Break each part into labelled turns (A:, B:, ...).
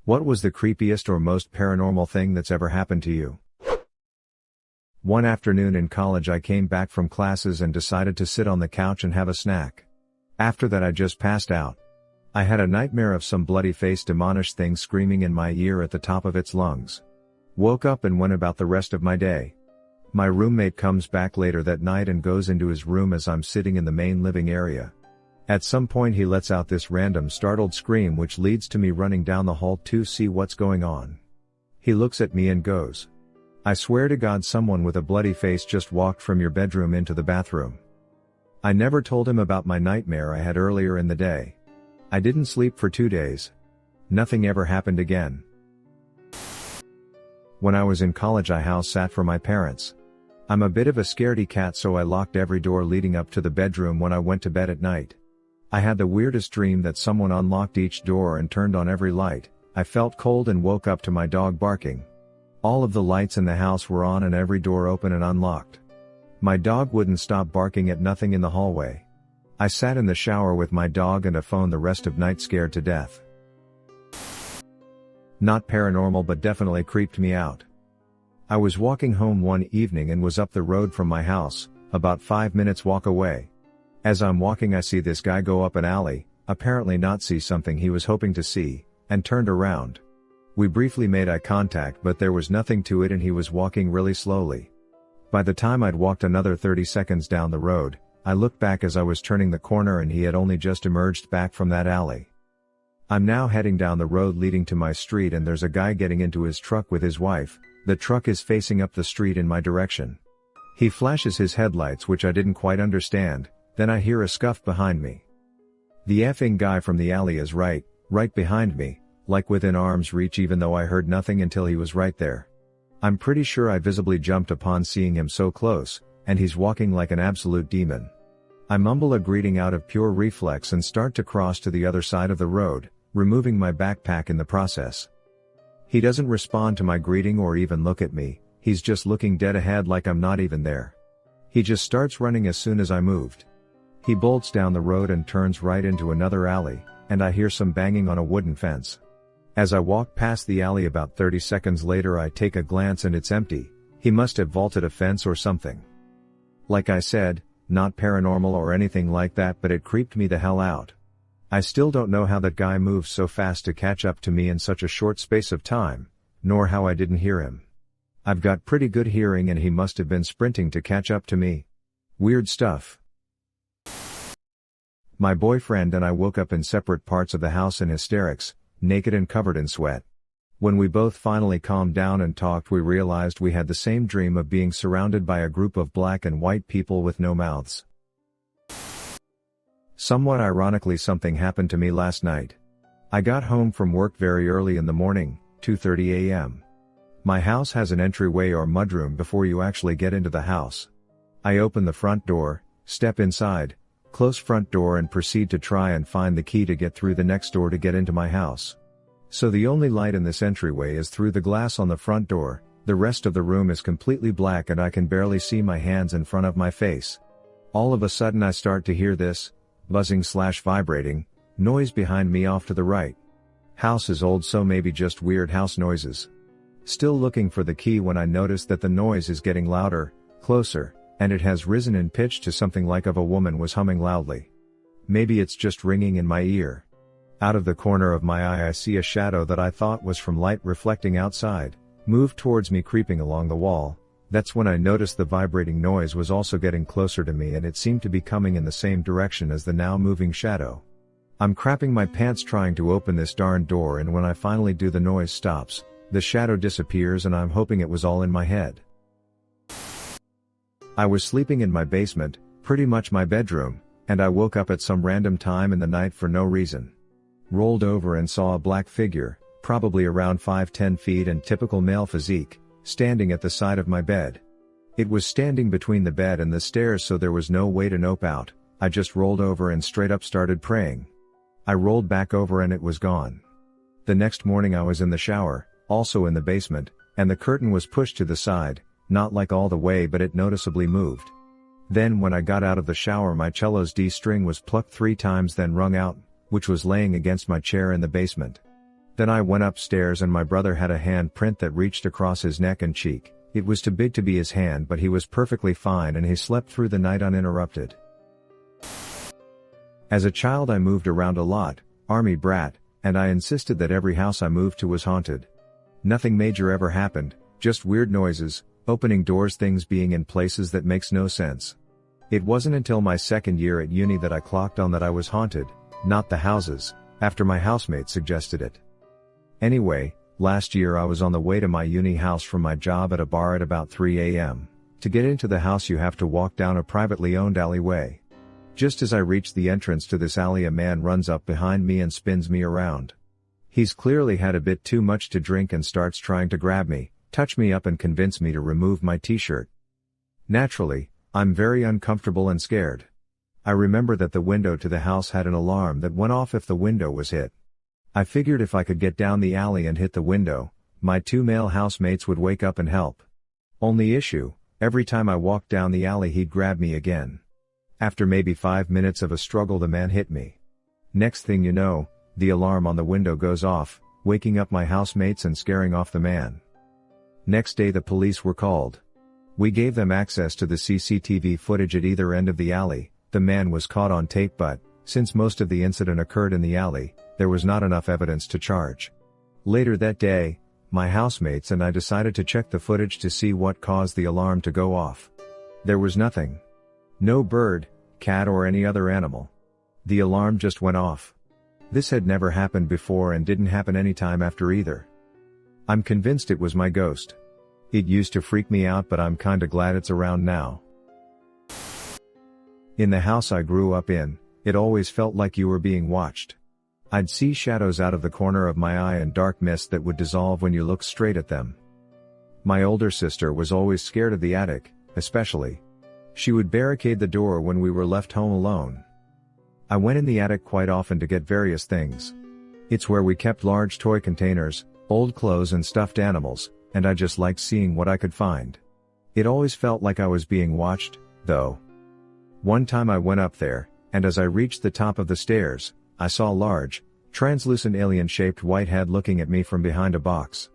A: What was the creepiest or most paranormal thing that's ever happened to you? One afternoon in college I came back from classes and decided to sit on the couch and have a snack. After that I just passed out. I had a nightmare of some bloody-faced demonish thing screaming in my ear at the top of its lungs. Woke up and went about the rest of my day. My roommate comes back later that night and goes into his room as I'm sitting in the main living area. At some point he lets out this random startled scream which leads to me running down the hall to see what's going on. He looks at me and goes, "I swear to God someone with a bloody face just walked from your bedroom into the bathroom." I never told him about my nightmare I had earlier in the day. I didn't sleep for 2 days. Nothing ever happened again. When I was in college I house sat for my parents. I'm a bit of a scaredy cat, so I locked every door leading up to the bedroom when I went to bed at night. I had the weirdest dream that someone unlocked each door and turned on every light. I felt cold and woke up to my dog barking. All of the lights in the house were on and every door open and unlocked. My dog wouldn't stop barking at nothing in the hallway. I sat in the shower with my dog and a phone the rest of night scared to death. Not paranormal but definitely creeped me out. I was walking home one evening and was up the road from my house, about 5 minutes walk away. As I'm walking I see this guy go up an alley, apparently not see something he was hoping to see, and turned around. We briefly made eye contact but there was nothing to it and he was walking really slowly. By the time I'd walked another 30 seconds down the road, I looked back as I was turning the corner and he had only just emerged back from that alley. I'm now heading down the road leading to my street and there's a guy getting into his truck with his wife. The truck is facing up the street in my direction. He flashes his headlights which I didn't quite understand. Then I hear a scuff behind me. The effing guy from the alley is right behind me, like within arm's reach even though I heard nothing until he was right there. I'm pretty sure I visibly jumped upon seeing him so close, and he's walking like an absolute demon. I mumble a greeting out of pure reflex and start to cross to the other side of the road, removing my backpack in the process. He doesn't respond to my greeting or even look at me, he's just looking dead ahead like I'm not even there. He just starts running as soon as I moved. He bolts down the road and turns right into another alley, and I hear some banging on a wooden fence. As I walk past the alley about 30 seconds later I take a glance and it's empty. He must have vaulted a fence or something. Like I said, not paranormal or anything like that but it creeped me the hell out. I still don't know how that guy moves so fast to catch up to me in such a short space of time, nor how I didn't hear him. I've got pretty good hearing and he must have been sprinting to catch up to me. Weird stuff. My boyfriend and I woke up in separate parts of the house in hysterics, naked and covered in sweat. When we both finally calmed down and talked we realized we had the same dream of being surrounded by a group of black and white people with no mouths. Somewhat ironically something happened to me last night. I got home from work very early in the morning, 2:30 a.m. My house has an entryway or mudroom before you actually get into the house. I open the front door, step inside, close front door and proceed to try and find the key to get through the next door to get into my house. So the only light in this entryway is through the glass on the front door, the rest of the room is completely black and I can barely see my hands in front of my face. All of a sudden I start to hear this, buzzing/vibrating, noise behind me off to the right. House is old so maybe just weird house noises. Still looking for the key when I notice that the noise is getting louder, closer, and it has risen in pitch to something like of a woman was humming loudly. Maybe it's just ringing in my ear. Out of the corner of my eye I see a shadow that I thought was from light reflecting outside, move towards me creeping along the wall. That's when I noticed the vibrating noise was also getting closer to me and it seemed to be coming in the same direction as the now moving shadow. I'm crapping my pants trying to open this darn door and when I finally do the noise stops, the shadow disappears and I'm hoping it was all in my head. I was sleeping in my basement, pretty much my bedroom, and I woke up at some random time in the night for no reason. Rolled over and saw a black figure, probably around 5-10 feet and typical male physique, standing at the side of my bed. It was standing between the bed and the stairs so there was no way to nope out. I just rolled over and straight up started praying. I rolled back over and it was gone. The next morning I was in the shower, also in the basement, and the curtain was pushed to the side. Not like all the way but it noticeably moved. Then when I got out of the shower my cello's D string was plucked 3 times then wrung out, which was laying against my chair in the basement. Then I went upstairs and my brother had a hand print that reached across his neck and cheek. It was too big to be his hand, but he was perfectly fine and he slept through the night uninterrupted. As a child I moved around a lot, army brat, and I insisted that every house I moved to was haunted. Nothing major ever happened, just weird noises, opening doors, things being in places that makes no sense. It wasn't until my second year at uni that I clocked on that I was haunted, not the houses, after my housemate suggested it. Anyway, last year I was on the way to my uni house from my job at a bar at about 3 a.m. To get into the house you have to walk down a privately owned alleyway. Just as I reach the entrance to this alley, a man runs up behind me and spins me around. He's clearly had a bit too much to drink and starts trying to grab me, touch me up and convince me to remove my t-shirt. Naturally, I'm very uncomfortable and scared. I remember that the window to the house had an alarm that went off if the window was hit. I figured if I could get down the alley and hit the window, my 2 male housemates would wake up and help. Only issue, every time I walked down the alley he'd grab me again. After maybe 5 minutes of a struggle the man hit me. Next thing you know, the alarm on the window goes off, waking up my housemates and scaring off the man. Next day the police were called. We gave them access to the CCTV footage at either end of the alley. The man was caught on tape, but, since most of the incident occurred in the alley, there was not enough evidence to charge. Later that day, my housemates and I decided to check the footage to see what caused the alarm to go off. There was nothing. No bird, cat or any other animal. The alarm just went off. This had never happened before and didn't happen any time after either. I'm convinced it was my ghost. It used to freak me out, but I'm kinda glad it's around now. In the house I grew up in, it always felt like you were being watched. I'd see shadows out of the corner of my eye and dark mist that would dissolve when you looked straight at them. My older sister was always scared of the attic, especially. She would barricade the door when we were left home alone. I went in the attic quite often to get various things. It's where we kept large toy containers, old clothes and stuffed animals, and I just liked seeing what I could find. It always felt like I was being watched, though. One time I went up there, and as I reached the top of the stairs, I saw a large, translucent alien-shaped white head looking at me from behind a box.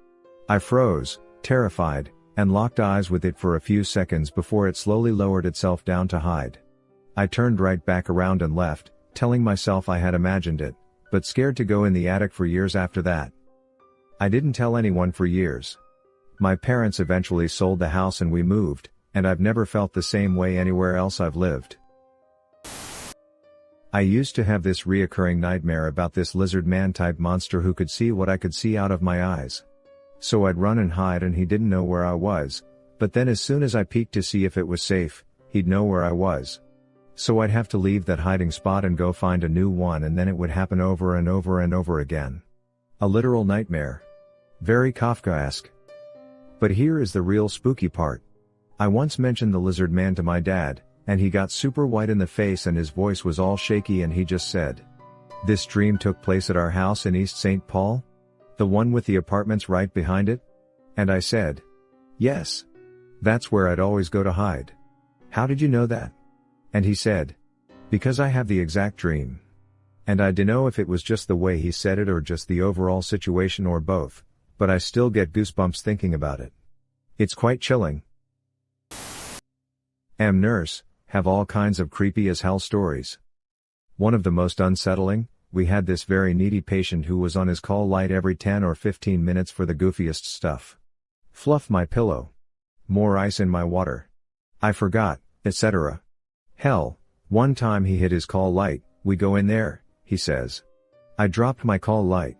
A: I froze, terrified, and locked eyes with it for a few seconds before it slowly lowered itself down to hide. I turned right back around and left, telling myself I had imagined it, but scared to go in the attic for years after that. I didn't tell anyone for years. My parents eventually sold the house and we moved, and I've never felt the same way anywhere else I've lived. I used to have this reoccurring nightmare about this lizard man type monster who could see what I could see out of my eyes. So I'd run and hide and he didn't know where I was, but then as soon as I peeked to see if it was safe, he'd know where I was. So I'd have to leave that hiding spot and go find a new one, and then it would happen over and over and over again. A literal nightmare. Very Kafkaesque. But here is the real spooky part. I once mentioned the lizard man to my dad, and he got super white in the face and his voice was all shaky and he just said, "This dream took place at our house in East St. Paul? The one with the apartments right behind it?" And I said, "Yes. That's where I'd always go to hide." "How did you know that?" And he said, "Because I have the exact dream." And I dunno if it was just the way he said it or just the overall situation or both, but I still get goosebumps thinking about it. It's quite chilling. Nurse, have all kinds of creepy as hell stories. One of the most unsettling, we had this very needy patient who was on his call light every 10 or 15 minutes for the goofiest stuff. Fluff my pillow. More ice in my water. I forgot, etc. Hell, one time he hit his call light, "We go in there," he says. I dropped my call light.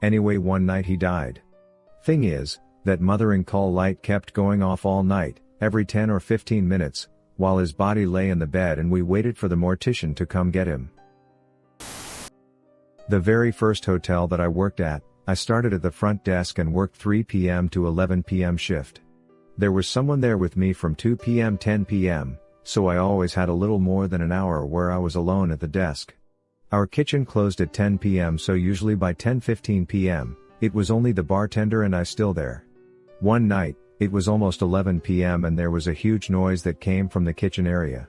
A: Anyway, one night he died. Thing is, that mothering call light kept going off all night, every 10 or 15 minutes, while his body lay in the bed and we waited for the mortician to come get him. The very first hotel that I worked at, I started at the front desk and worked 3 p.m. to 11 p.m. shift. There was someone there with me from 2 p.m. 10 p.m., so I always had a little more than an hour where I was alone at the desk. Our kitchen closed at 10 p.m., so usually by 10:15 p.m., it was only the bartender and I still there. One night, it was almost 11 p.m. and there was a huge noise that came from the kitchen area.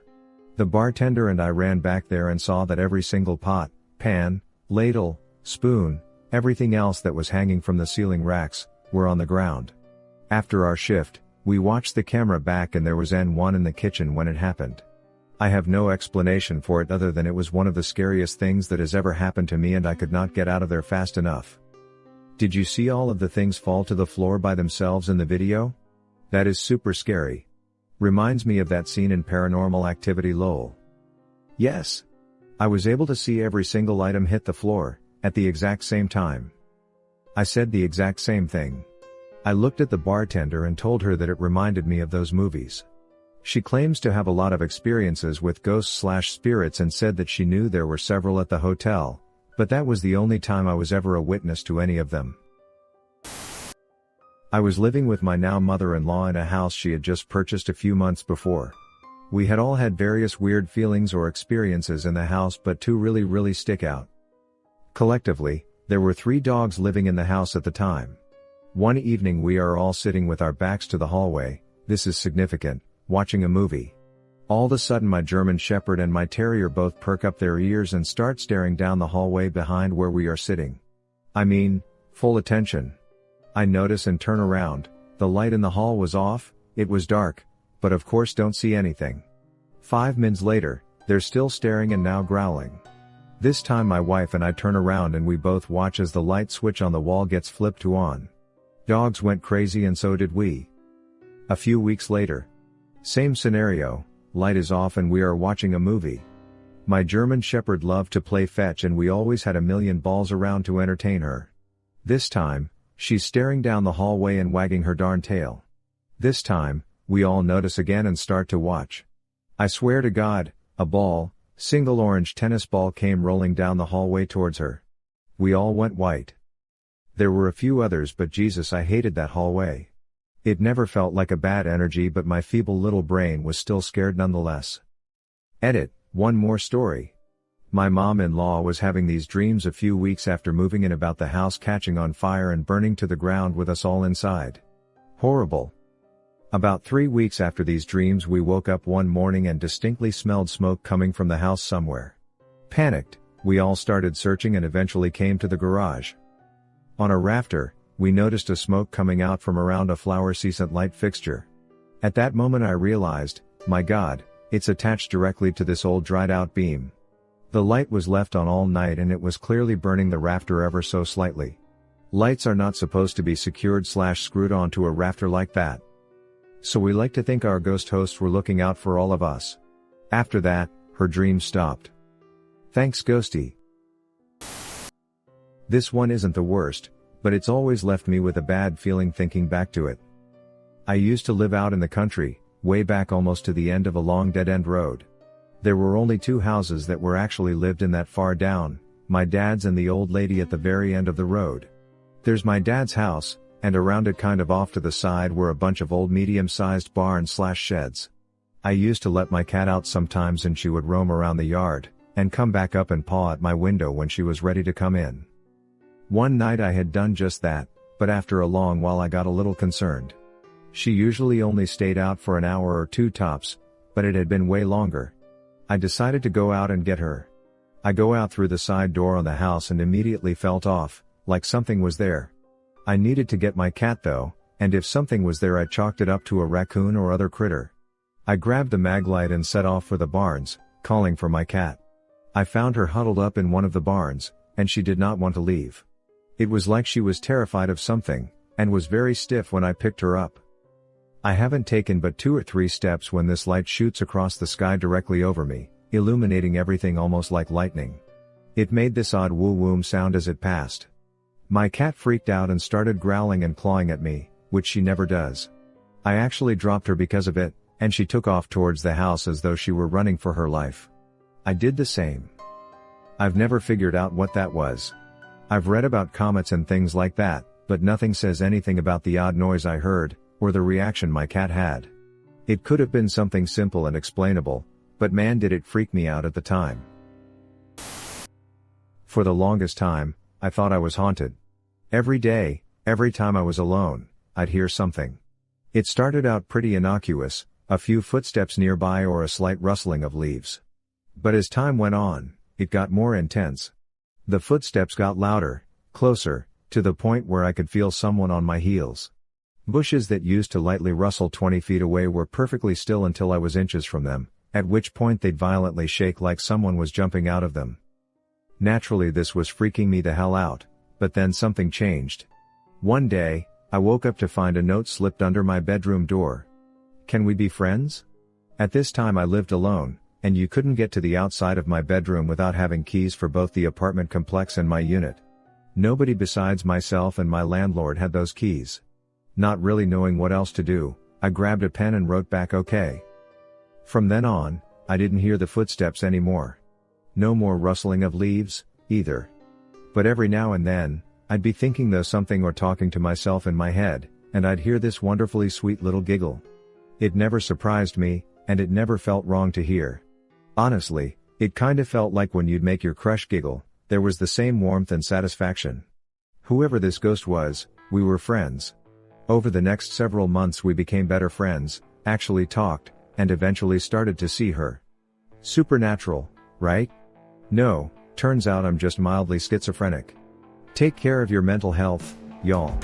A: The bartender and I ran back there and saw that every single pot, pan, ladle, spoon, Everything else that was hanging from the ceiling racks were on the ground. After our shift, we watched the camera back and there was N1 in the kitchen when it happened. I have no explanation for it other than it was one of the scariest things that has ever happened to me and I could not get out of there fast enough. Did you see all of the things fall to the floor by themselves in the video? That is super scary. Reminds me of that scene in Paranormal Activity LOL. Yes. I was able to see every single item hit the floor, at the exact same time. I said the exact same thing. I looked at the bartender and told her that it reminded me of those movies. She claims to have a lot of experiences with ghosts/spirits and said that she knew there were several at the hotel, but that was the only time I was ever a witness to any of them. I was living with my now mother-in-law in a house she had just purchased a few months before. We had all had various weird feelings or experiences in the house, but two really stick out. Collectively, there were 3 dogs living in the house at the time. One evening we are all sitting with our backs to the hallway, this is significant, watching a movie. All of a sudden my German Shepherd and my Terrier both perk up their ears and start staring down the hallway behind where we are sitting. I mean, full attention. I notice and turn around, the light in the hall was off, it was dark, but of course don't see anything. 5 minutes later, they're still staring and now growling. This time my wife and I turn around and we both watch as the light switch on the wall gets flipped to on. Dogs went crazy and so did we. A few weeks later. Same scenario, light is off and we are watching a movie. My German Shepherd loved to play fetch and we always had a million balls around to entertain her. This time, she's staring down the hallway and wagging her darn tail. This time, we all notice again and start to watch. I swear to God, a ball, single orange tennis ball came rolling down the hallway towards her. We all went white. There were a few others but Jesus, I hated that hallway. It never felt like a bad energy but my feeble little brain was still scared nonetheless. Edit, one more story. My mom-in-law was having these dreams a few weeks after moving in about the house catching on fire and burning to the ground with us all inside. Horrible. About 3 weeks after these dreams we woke up one morning and distinctly smelled smoke coming from the house somewhere. Panicked, we all started searching and eventually came to the garage. On a rafter, we noticed a smoke coming out from around a fluorescent light fixture. At that moment I realized, my God, it's attached directly to this old dried out beam. The light was left on all night and it was clearly burning the rafter ever so slightly. Lights are not supposed to be secured/screwed onto a rafter like that. So we like to think our ghost hosts were looking out for all of us. After that, her dreams stopped. Thanks Ghosty. This one isn't the worst, but it's always left me with a bad feeling thinking back to it. I used to live out in the country, way back almost to the end of a long dead-end road. There were only 2 houses that were actually lived in that far down, my dad's and the old lady at the very end of the road. There's my dad's house, and around it kind of off to the side were a bunch of old medium-sized barns/sheds. I used to let my cat out sometimes and she would roam around the yard, and come back up and paw at my window when she was ready to come in. One night I had done just that, but after a long while I got a little concerned. She usually only stayed out for an hour or 2 tops, but it had been way longer. I decided to go out and get her. I go out through the side door on the house and immediately felt off, like something was there. I needed to get my cat though, and if something was there I chalked it up to a raccoon or other critter. I grabbed the mag light and set off for the barns, calling for my cat. I found her huddled up in one of the barns, and she did not want to leave. It was like she was terrified of something, and was very stiff when I picked her up. I haven't taken but 2 or 3 steps when this light shoots across the sky directly over me, illuminating everything almost like lightning. It made this odd woo-woom sound as it passed. My cat freaked out and started growling and clawing at me, which she never does. I actually dropped her because of it, and she took off towards the house as though she were running for her life. I did the same. I've never figured out what that was. I've read about comets and things like that, but nothing says anything about the odd noise I heard, or the reaction my cat had. It could have been something simple and explainable, but man did it freak me out at the time. For the longest time, I thought I was haunted. Every day, every time I was alone, I'd hear something. It started out pretty innocuous, a few footsteps nearby or a slight rustling of leaves. But as time went on, it got more intense. The footsteps got louder, Closer, to the point where I could feel someone on my heels. Bushes that used to lightly rustle 20 feet away were perfectly still until I was inches from them, at which point they'd violently shake like someone was jumping out of them. Naturally, this was freaking me the hell out, but then something changed. One day, I woke up to find a note slipped under my bedroom door. "Can we be friends?" At this time I lived alone, and you couldn't get to the outside of my bedroom without having keys for both the apartment complex and my unit. Nobody besides myself and my landlord had those keys. Not really knowing what else to do, I grabbed a pen and wrote back okay. From then on, I didn't hear the footsteps anymore. No more rustling of leaves, either. But every now and then, I'd be thinking though something or talking to myself in my head, and I'd hear this wonderfully sweet little giggle. It never surprised me, and it never felt wrong to hear. Honestly, it kinda felt like when you'd make your crush giggle, there was the same warmth and satisfaction. Whoever this ghost was, we were friends. Over the next several months we became better friends, actually talked, and eventually started to see her. Supernatural, right? No, turns out I'm just mildly schizophrenic. Take care of your mental health, y'all.